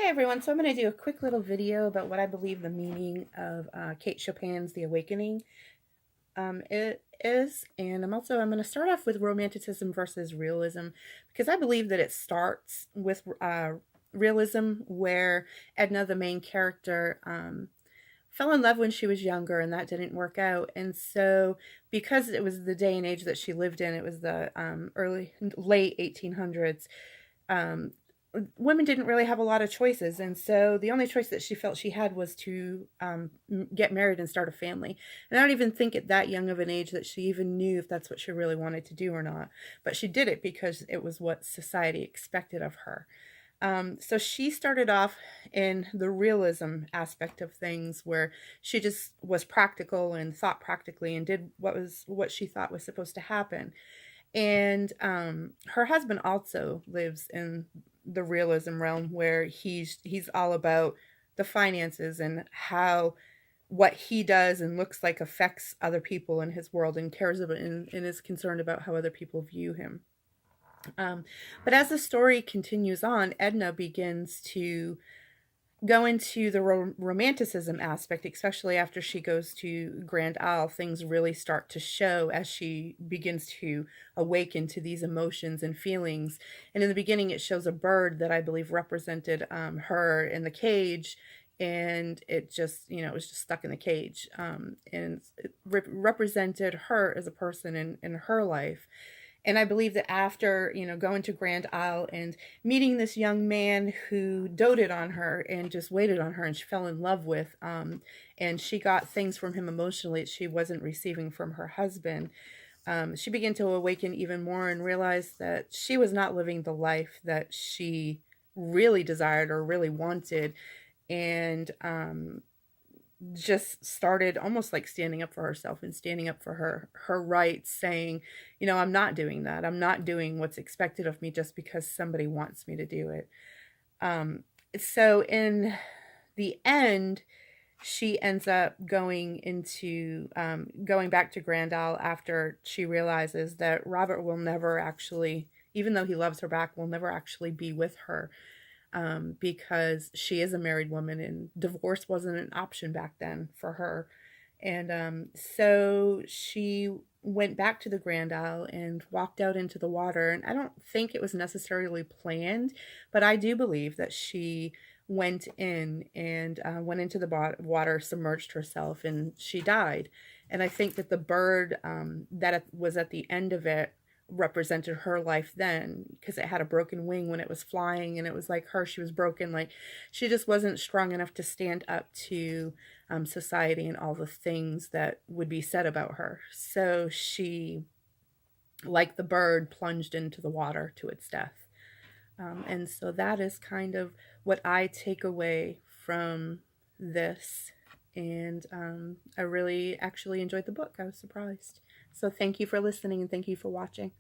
Hey everyone, so I'm going to do a quick little video about what I believe the meaning of Kate Chopin's The Awakening it is. And I'm going to start off with romanticism versus realism, because I believe that it starts with realism, where Edna, the main character, fell in love when she was younger and that didn't work out. And so, because it was the day and age that she lived in, it was the late 1800s. um, Women didn't really have a lot of choices, and so the only choice that she felt she had was to get married and start a family. And I don't even think at that young of an age that she even knew if that's what she really wanted to do or not, but she did it because it was what society expected of her. So she started off in the realism aspect of things, where she just was practical and thought practically and did what she thought was supposed to happen. And her husband also lives in the realism realm, where he's all about the finances and how what he does and looks like affects other people in his world, and cares about and is concerned about how other people view him. Um, but as the story continues on, Edna begins to go into the romanticism aspect, especially after she goes to Grand Isle. Things really start to show as she begins to awaken to these emotions and feelings. And in the beginning, it shows a bird that I believe represented her in the cage. And it just, it was just stuck in the cage. And it represented her as a person in her life. And I believe that after, going to Grand Isle and meeting this young man who doted on her and just waited on her and she fell in love with, and she got things from him emotionally that she wasn't receiving from her husband, she began to awaken even more and realize that she was not living the life that she really desired or really wanted. And just started almost like standing up for herself and standing up for her rights, saying, I'm not doing that. I'm not doing what's expected of me just because somebody wants me to do it. So in the end, she ends up going back to Grand Isle after she realizes that Robert will never actually, even though he loves her back, will never actually be with her, because she is a married woman and divorce wasn't an option back then for her. And so she went back to the Grand Isle and walked out into the water. And I don't think it was necessarily planned, but I do believe that she went in and went into the water, submerged herself, and she died. And I think that the bird that was at the end of it represented her life then, because it had a broken wing when it was flying, and it was like her, she was broken, like she just wasn't strong enough to stand up to society and all the things that would be said about her. So she, like the bird, plunged into the water to its death. And so that is kind of what I take away from this. And I really actually enjoyed the book. I was surprised. So thank you for listening and thank you for watching.